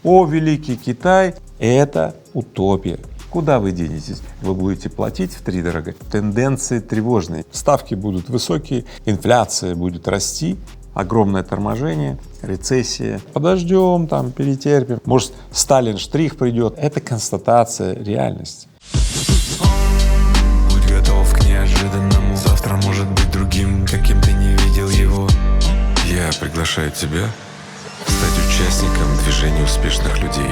О, великий Китай, это утопия. Куда вы денетесь? Вы будете платить втридорога. Тенденции тревожные. Ставки будут высокие, инфляция будет расти, огромное торможение, рецессия. Подождем, там, перетерпим. Может, Сталин штрих придет. Это констатация реальности. Будь готов к неожиданному. Завтра может быть другим, каким ты не видел его. Я приглашаю тебя стать участником движения успешных людей.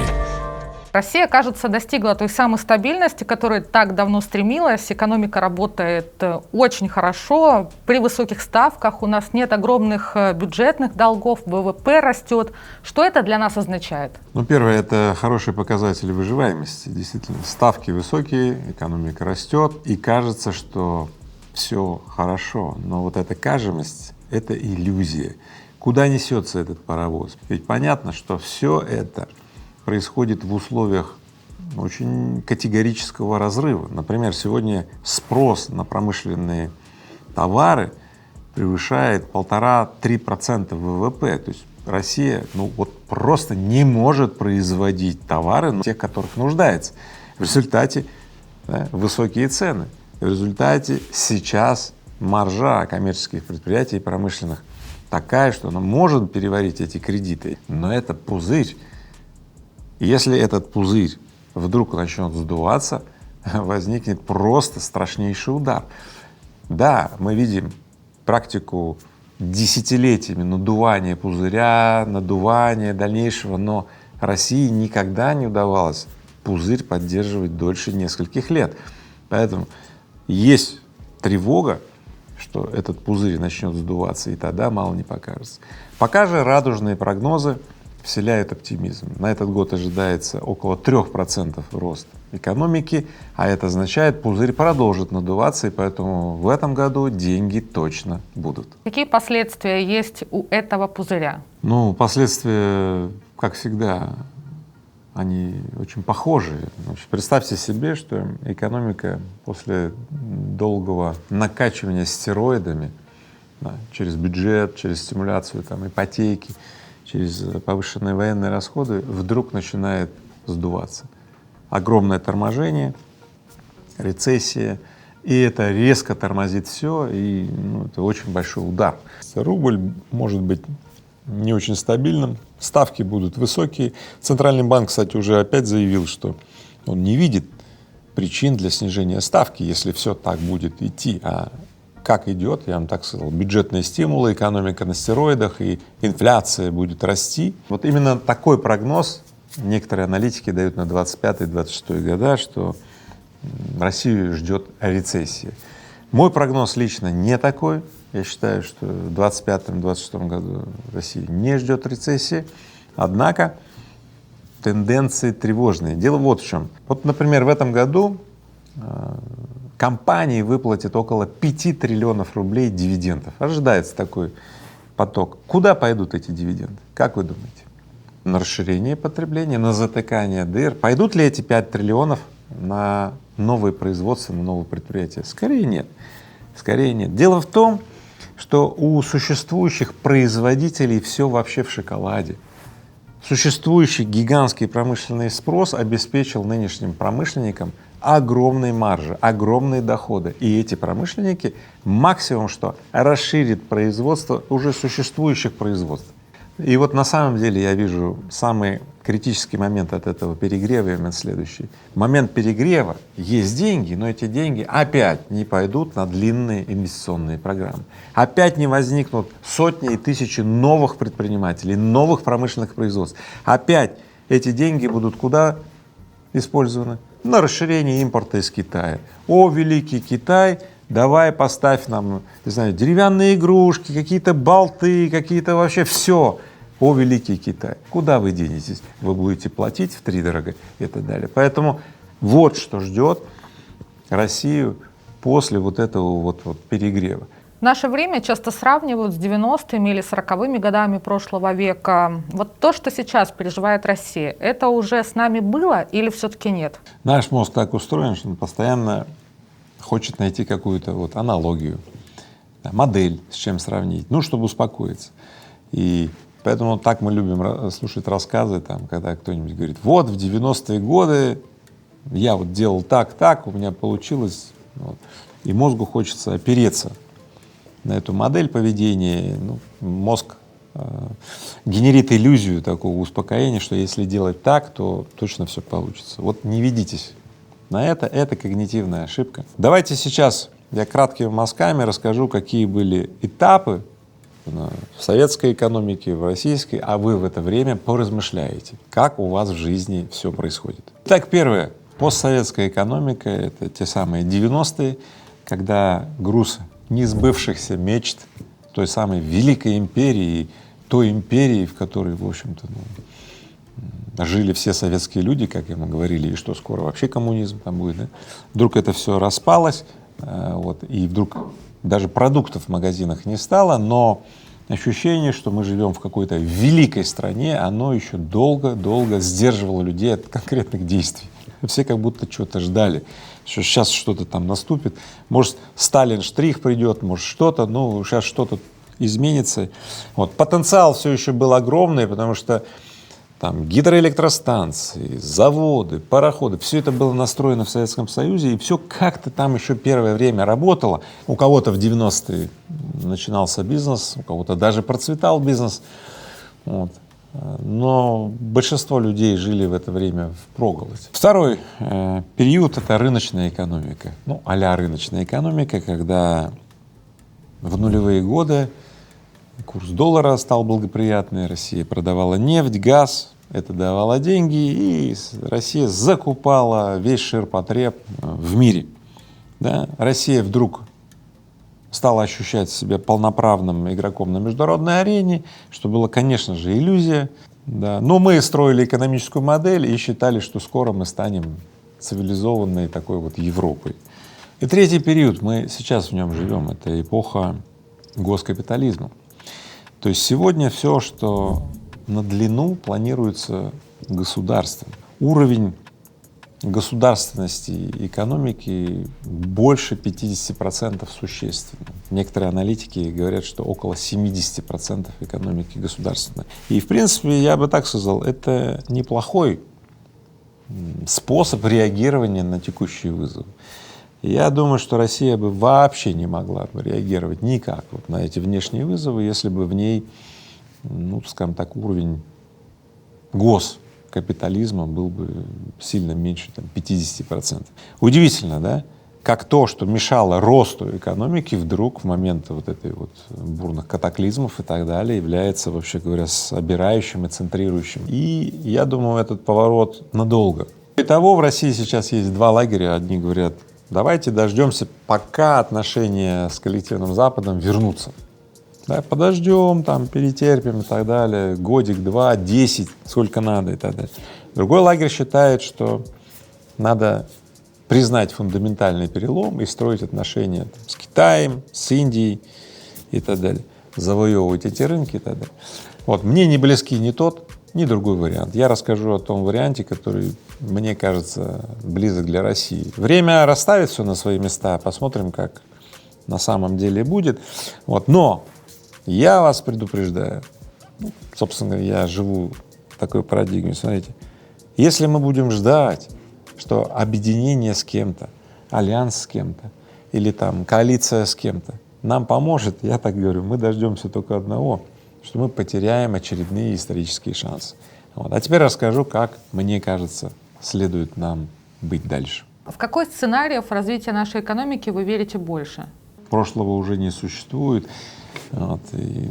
Россия, кажется, достигла той самой стабильности, к которой так давно стремилась. Экономика работает очень хорошо, при высоких ставках, у нас нет огромных бюджетных долгов, ВВП растет. Что это для нас означает? Ну, первое — это хорошие показатели выживаемости. Действительно, ставки высокие, экономика растет, и кажется, что все хорошо. Но вот эта кажемость — это иллюзия. Куда несется этот паровоз? Ведь понятно, что все это происходит в условиях очень категорического разрыва. Например, сегодня спрос на промышленные товары превышает 1,5–3% ВВП. То есть Россия, ну вот просто не может производить товары, но тех, которых нуждается. В результате высокие цены. В результате сейчас маржа коммерческих предприятий и промышленных такая, что она может переварить эти кредиты, но это пузырь. И если этот пузырь вдруг начнет сдуваться, возникнет просто страшнейший удар. Да, мы видим практику десятилетиями надувания пузыря, надувания дальнейшего, но России никогда не удавалось пузырь поддерживать дольше нескольких лет. Поэтому есть тревога, что этот пузырь начнет сдуваться, и тогда мало не покажется. Пока же радужные прогнозы вселяют оптимизм. На этот год ожидается около 3% рост экономики, а это означает, пузырь продолжит надуваться, и поэтому в этом году деньги точно будут. Какие последствия есть у этого пузыря? Ну, последствия, как всегда, они очень похожие. Значит, представьте себе, что экономика после долгого накачивания стероидами, да, через бюджет, через стимуляцию там, ипотеки, через повышенные военные расходы вдруг начинает сдуваться. Огромное торможение, рецессия, и это резко тормозит все, и это очень большой удар. Рубль может быть не очень стабильным, ставки будут высокие. Центральный банк, кстати, уже опять заявил, что он не видит причин для снижения ставки, если все так будет идти. А как идет, я вам так сказал, бюджетные стимулы, экономика на стероидах, и инфляция будет расти. Вот именно такой прогноз некоторые аналитики дают на 25-26 года, что Россию ждет рецессия. Мой прогноз лично не такой. Я считаю, что в 25-26 году Россию не ждет рецессии. Однако тенденции тревожные. Дело вот в чем. Вот, например, в этом году компании выплатят около 5 триллионов рублей дивидендов. Ожидается такой поток. Куда пойдут эти дивиденды? Как вы думаете? На расширение потребления, на затыкание дыр? Пойдут ли эти 5 триллионов на новые производства, на новые предприятия? Скорее нет. Скорее нет. Дело в том, что у существующих производителей все вообще в шоколаде. Существующий гигантский промышленный спрос обеспечил нынешним промышленникам огромные маржи, огромные доходы. И эти промышленники максимум что расширят производство уже существующих производств. И вот на самом деле я вижу самый критический момент от этого перегрева именно следующий. В момент перегрева есть деньги, но эти деньги опять не пойдут на длинные инвестиционные программы. Опять не возникнут сотни и тысячи новых предпринимателей, новых промышленных производств. Опять эти деньги будут куда использованы? На расширение импорта из Китая. О, великий Китай, давай поставь нам, не знаю, деревянные игрушки, какие-то болты, какие-то вообще все. О, великий Китай, куда вы денетесь? Вы будете платить втридорога и так далее. Поэтому вот что ждет Россию после вот этого вот перегрева. В наше время часто сравнивают с 90-ми или 40-ми годами прошлого века. Вот то, что сейчас переживает Россия, это уже с нами было или все-таки нет? Наш мозг так устроен, что он постоянно хочет найти какую-то вот аналогию, модель, с чем сравнить, ну, чтобы успокоиться. И Поэтому так мы любим слушать рассказы, там, когда кто-нибудь говорит, вот в 90-е годы я вот делал так, у меня получилось. Вот. И мозгу хочется опереться на эту модель поведения. Ну, мозг генерит иллюзию такого успокоения, что если делать так, то точно все получится. Вот не ведитесь на это когнитивная ошибка. Давайте сейчас я краткими мазками расскажу, какие были этапы в советской экономике, в российской, а вы в это время поразмышляете, как у вас в жизни все происходит. Итак, первое. Постсоветская экономика — это те самые 90-е, когда груз несбывшихся мечт той самой великой империи, той империи, в которой, в общем-то, жили все советские люди, как ему говорили, и что скоро вообще коммунизм там будет, да? Вдруг это все распалось, вот, и вдруг даже продуктов в магазинах не стало, но ощущение, что мы живем в какой-то великой стране, оно еще долго сдерживало людей от конкретных действий. Все как будто чего-то ждали, что сейчас что-то там наступит, может, Сталин штрих придет, может, что-то, ну, сейчас что-то изменится. Вот. Потенциал все еще был огромный, потому что там гидроэлектростанции, заводы, пароходы, все это было настроено в Советском Союзе, и все как-то там еще первое время работало. У кого-то в 90-е начинался бизнес, у кого-то даже процветал бизнес. Вот. Но большинство людей жили в это время впроголодь. Второй период — это рыночная экономика, ну, а-ля рыночная экономика, когда в нулевые годы курс доллара стал благоприятный, Россия продавала нефть, газ, это давало деньги, и Россия закупала весь ширпотреб в мире. Да? Россия вдруг стала ощущать себя полноправным игроком на международной арене, что было, конечно же, иллюзия. Да. Но мы строили экономическую модель и считали, что скоро мы станем цивилизованной такой вот Европой. И третий период, мы сейчас в нем живем, это эпоха госкапитализма. То есть сегодня все, что на длину, планируется государством. Уровень государственности экономики больше 50% существенно. Некоторые аналитики говорят, что около 70% экономики государственной. И в принципе, я бы так сказал, это неплохой способ реагирования на текущие вызовы. Я думаю, что Россия бы вообще не могла бы реагировать никак вот на эти внешние вызовы, если бы в ней, ну, скажем так, уровень госкапитализма был бы сильно меньше, там, 50%. Удивительно, да? Как то, что мешало росту экономики, вдруг в момент вот этой вот бурных катаклизмов и так далее является, вообще говоря, собирающим и центрирующим. И я думаю, этот поворот надолго. Итого в России сейчас есть два лагеря. Одни говорят, давайте дождемся, пока отношения с коллективным Западом вернутся. Да, подождем, там, перетерпим и так далее, годик, два, 10, сколько надо и так далее. Другой лагерь считает, что надо признать фундаментальный перелом и строить отношения там с Китаем, с Индией и так далее, завоевывать эти рынки и так далее. Вот, мне не близки ни тот, ни другой вариант. Я расскажу о том варианте, который, мне кажется, близок для России. Время расставит все на свои места, посмотрим, как на самом деле будет. Вот, но я вас предупреждаю, собственно, я живу в такой парадигме, смотрите, если мы будем ждать, что объединение с кем-то, альянс с кем-то или там коалиция с кем-то нам поможет, я так говорю, мы дождемся только одного, что мы потеряем очередные исторические шансы. Вот. А теперь расскажу, как, мне кажется, следует нам быть дальше. В какой сценариев развития нашей экономики вы верите больше? Прошлого уже не существует, вот, и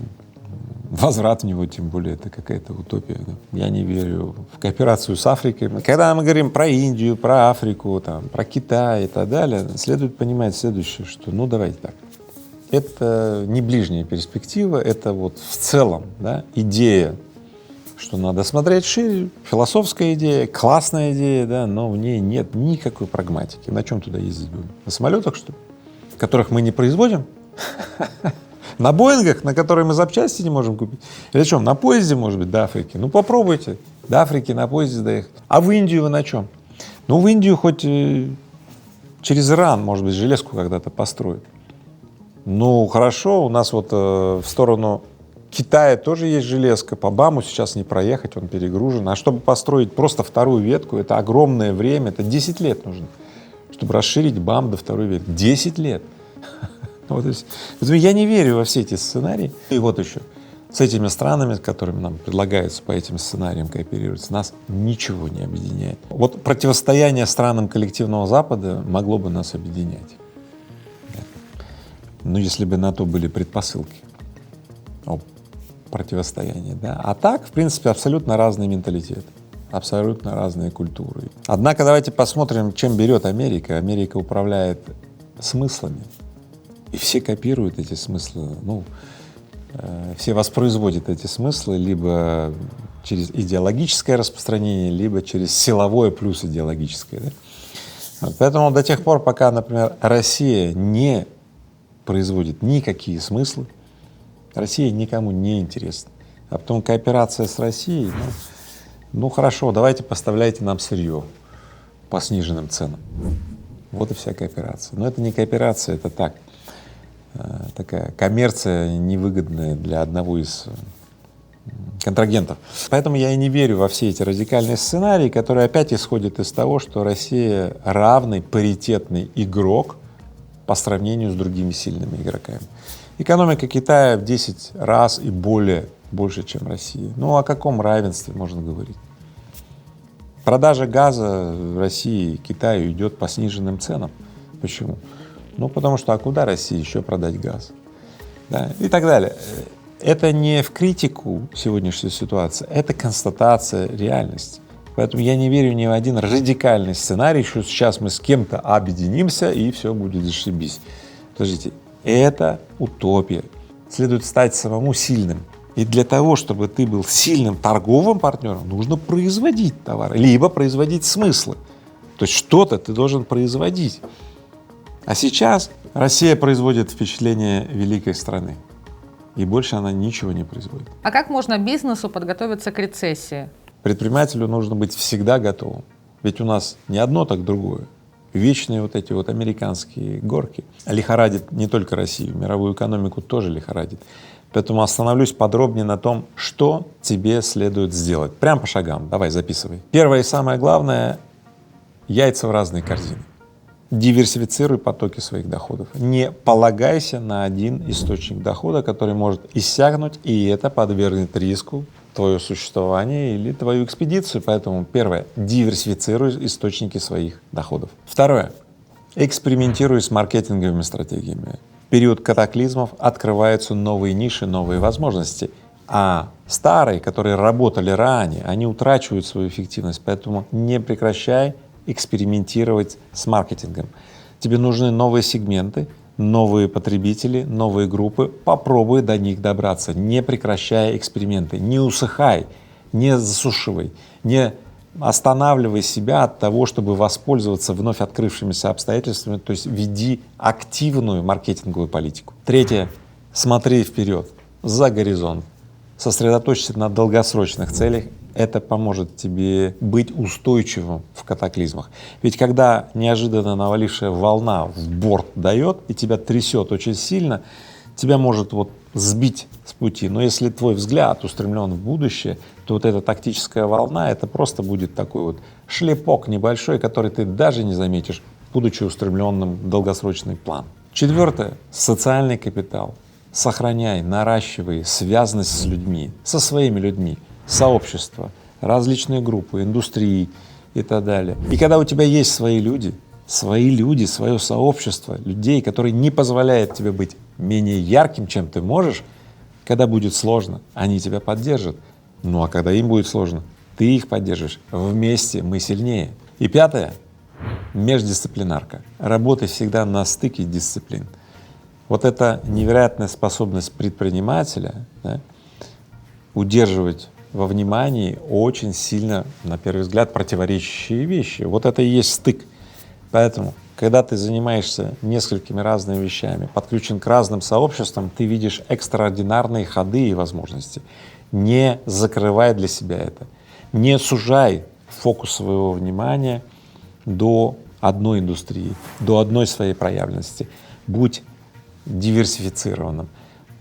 возврат в него, тем более, это какая-то утопия. Да? Я не верю в кооперацию с Африкой. Когда мы говорим про Индию, про Африку, там, про Китай и так далее, следует понимать следующее, что, ну, давайте так, это не ближняя перспектива, это вот в целом, да, идея, что надо смотреть шире, философская идея, классная идея, да, но в ней нет никакой прагматики. На чем туда ездить будем? На самолетах, что ли? Которых мы не производим? На Боингах, на которые мы запчасти не можем купить? Или о чем? На поезде, может быть, до Африки? Ну, попробуйте до Африки на поезде доехать. А в Индию вы на чем? Ну, в Индию хоть через Иран, может быть, железку когда-то построят. Ну, хорошо, у нас вот в сторону Китае тоже есть железка, по БАМу сейчас не проехать, он перегружен. А чтобы построить просто вторую ветку, это огромное время, это 10 лет нужно, чтобы расширить БАМ до второй ветки. 10 лет. Вот, я не верю во все эти сценарии. И вот еще, с этими странами, с которыми нам предлагается по этим сценариям кооперироваться, нас ничего не объединяет. Вот противостояние странам коллективного Запада могло бы нас объединять. Ну, если бы на то были предпосылки противостояния, да. А так, в принципе, абсолютно разные менталитеты, абсолютно разные культуры. Однако давайте посмотрим, чем берет Америка. Америка управляет смыслами, и все копируют эти смыслы, все воспроизводят эти смыслы либо через идеологическое распространение, либо через силовое плюс идеологическое. Да? Вот поэтому до тех пор, пока, например, Россия не производит никакие смыслы, Россия никому не интересна. А потом кооперация с Россией, ну хорошо, давайте поставляйте нам сырье по сниженным ценам. Вот и вся кооперация. Но это не кооперация, это так, такая коммерция невыгодная для одного из контрагентов. Поэтому я и не верю во все эти радикальные сценарии, которые опять исходят из того, что Россия равный, паритетный игрок по сравнению с другими сильными игроками. Экономика Китая в 10 раз и больше, чем Россия. Ну, о каком равенстве можно говорить? Продажа газа в России Китаю идет по сниженным ценам. Почему? Ну, потому что а куда России еще продать газ? Да, и так далее. Это не в критику сегодняшней ситуации, это констатация реальности. Поэтому я не верю ни в один радикальный сценарий, что сейчас мы с кем-то объединимся и все будет зашибись. Подождите, это утопия. Следует стать самому сильным. И для того, чтобы ты был сильным торговым партнером, нужно производить товары, либо производить смыслы. То есть что-то ты должен производить. А сейчас Россия производит впечатление великой страны, и больше она ничего не производит. А как можно бизнесу подготовиться к рецессии? Предпринимателю нужно быть всегда готовым, ведь у нас не одно, так другое. Вечные вот эти вот американские горки лихорадят не только Россию, мировую экономику тоже лихорадит. Поэтому остановлюсь подробнее на том, что тебе следует сделать. Прям по шагам, давай записывай. Первое и самое главное — яйца в разные корзины. Диверсифицируй потоки своих доходов. Не полагайся на один источник дохода, который может иссякнуть, и это подвергнет риску твое существование или твою экспедицию. Поэтому первое — диверсифицируй источники своих доходов. Второе — экспериментируй с маркетинговыми стратегиями. В период катаклизмов открываются новые ниши, новые возможности, а старые, которые работали ранее, они утрачивают свою эффективность. Поэтому не прекращай экспериментировать с маркетингом. Тебе нужны новые сегменты, новые потребители, новые группы. Попробуй до них добраться, не прекращая эксперименты, не усыхай, не засушивай, не останавливай себя от того, чтобы воспользоваться вновь открывшимися обстоятельствами, то есть веди активную маркетинговую политику. Третье — смотри вперед, за горизонт, сосредоточься на долгосрочных целях. Это поможет тебе быть устойчивым в катаклизмах. Ведь когда неожиданно навалившая волна в борт дает и тебя трясет очень сильно, тебя может вот сбить с пути. Но если твой взгляд устремлен в будущее, то вот эта тактическая волна — это просто будет такой вот шлепок небольшой, который ты даже не заметишь, будучи устремленным в долгосрочный план. Четвертое — социальный капитал. Сохраняй, наращивай связанность с людьми, со своими людьми, сообщества, различные группы, индустрии и так далее. И когда у тебя есть свои люди, свое сообщество людей, которые не позволяют тебе быть менее ярким, чем ты можешь, когда будет сложно, они тебя поддержат. Ну а когда им будет сложно, ты их поддержишь. Вместе мы сильнее. И пятое — междисциплинарка. Работай всегда на стыке дисциплин. Вот эта невероятная способность предпринимателя, да, удерживать во внимании очень сильно, на первый взгляд, противоречащие вещи. Вот это и есть стык. Поэтому, когда ты занимаешься несколькими разными вещами, подключен к разным сообществам, ты видишь экстраординарные ходы и возможности. Не закрывай для себя это, не сужай фокус своего внимания до одной индустрии, до одной своей проявленности. Будь диверсифицированным,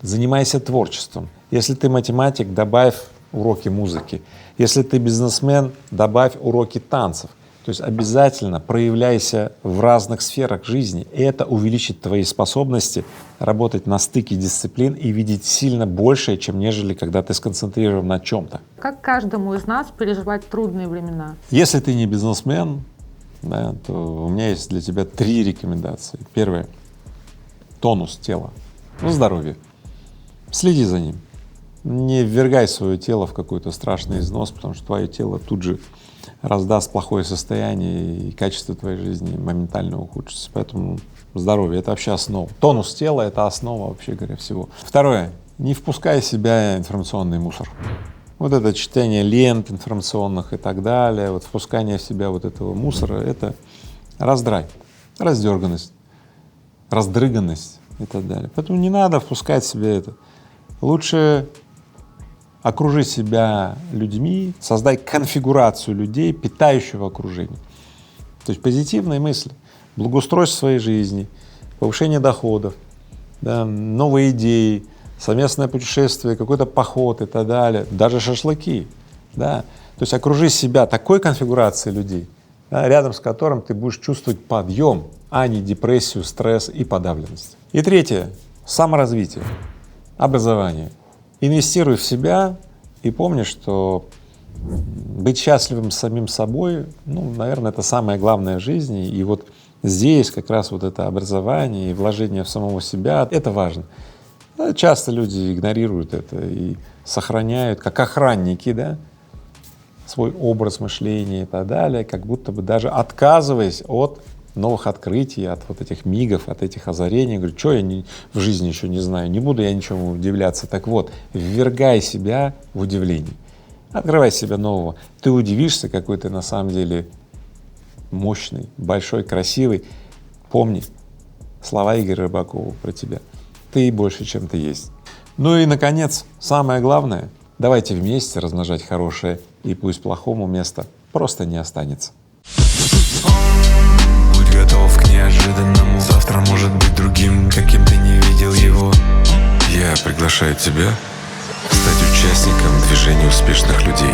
занимайся творчеством, Если ты математик, добавь уроки музыки. Если ты бизнесмен, добавь уроки танцев. То есть обязательно проявляйся в разных сферах жизни, и это увеличит твои способности работать на стыке дисциплин и видеть сильно большее, чем нежели когда ты сконцентрирован на чем-то. Как каждому из нас переживать трудные времена? Если ты не бизнесмен, да, то у меня есть для тебя 3 рекомендации. Первое — тонус тела, здоровье. Следи за ним. Не ввергай свое тело в какой-то страшный износ, потому что твое тело тут же раздаст плохое состояние, и качество твоей жизни моментально ухудшится. Поэтому здоровье — это вообще основа. Тонус тела — это основа, вообще говоря, всего. Второе — не впускай в себя информационный мусор. Вот это чтение лент информационных и так далее, вот впускание в себя вот этого мусора — это раздрай, раздерганность, раздрыганность и так далее. Поэтому не надо впускать в себя это. Лучше окружи себя людьми, создай конфигурацию людей, питающего окружение. То есть позитивные мысли, благоустройство своей жизни, повышение доходов, да, новые идеи, совместное путешествие, какой-то поход и так далее, даже шашлыки, да. То есть окружи себя такой конфигурацией людей, да, рядом с которым ты будешь чувствовать подъем, а не депрессию, стресс и подавленность. И третье — саморазвитие, образование. Инвестируй в себя и помни, что быть счастливым с самим собой, наверное, это самое главное в жизни. И вот здесь как раз вот это образование и вложение в самого себя — это важно. Да, часто люди игнорируют это и сохраняют, как охранники, да, свой образ мышления и так далее, как будто бы даже отказываясь от новых открытий, от вот этих мигов, от этих озарений. Говорю, что я в жизни еще не знаю, не буду я ничему удивляться. Так вот, ввергай себя в удивление, открывай себя нового. Ты удивишься, какой ты на самом деле мощный, большой, красивый. Помни слова Игоря Рыбакова про тебя. Ты больше, чем ты есть. Ну и, наконец, самое главное — давайте вместе размножать хорошее, и пусть плохому места просто не останется. Готов к неожиданному. Завтра может быть другим, каким ты не видел его. Я приглашаю тебя стать участником движения успешных людей.